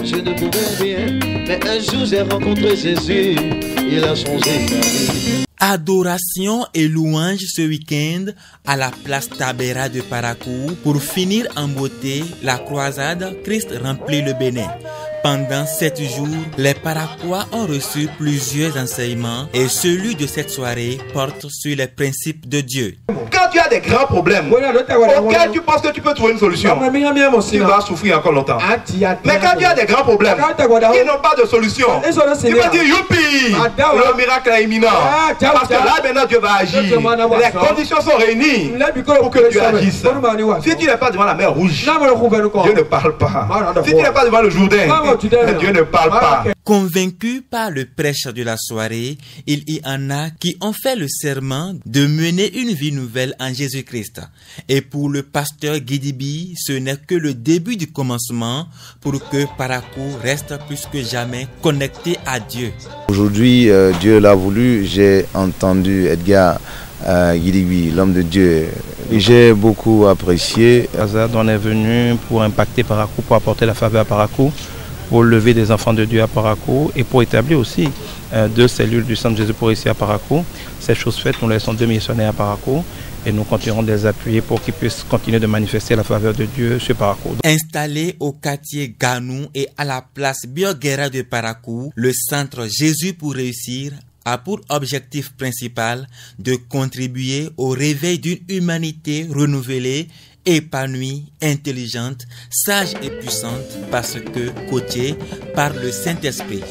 je ne pouvais rien. Mais un jour j'ai rencontré Jésus, il a changé ma vie. Adoration et louange ce week-end à la place Tabera de Parakou pour finir en beauté la croisade Christ remplit le Bénin. Pendant 7 jours, les Paraquois ont reçu plusieurs enseignements et celui de cette soirée porte sur les principes de Dieu. Quand tu as des grands problèmes auxquels tu penses que tu peux trouver une solution, tu vas souffrir encore longtemps. Mais quand tu as des grands problèmes qui n'ont pas de solution, tu vas dire youpi, le miracle est imminent. Parce que là maintenant Dieu va agir. Les conditions sont réunies pour que Dieu agisse. Si tu n'es pas devant la mer rouge, Dieu ne parle pas. Si tu n'es pas devant le Jourdain, Dieu ne parle pas. Convaincus par le prêche de la soirée, il y en a qui ont fait le serment de mener une vie nouvelle en Jésus-Christ. Et pour le pasteur Guidibi, ce n'est que le début du commencement pour que Parakou reste plus que jamais connecté à Dieu. Aujourd'hui, Dieu l'a voulu, j'ai entendu Edgar Guidibi, l'homme de Dieu. J'ai beaucoup apprécié. Azad, on est venu pour impacter Parakou, pour apporter la faveur à Parakou, pour lever des enfants de Dieu à Parakou et pour établir aussi 2 cellules du Centre Jésus pour ici à Parakou. Cette chose faite, nous laissons 2 missionnaires à Parakou et nous continuerons de les appuyer pour qu'ils puissent continuer de manifester la faveur de Dieu sur Parakou. Installé au quartier Ganou et à la place Bioguera de Parakou, le Centre Jésus pour réussir a pour objectif principal de contribuer au réveil d'une humanité renouvelée, épanouie, intelligente, sage et puissante parce que coachée par le Saint-Esprit.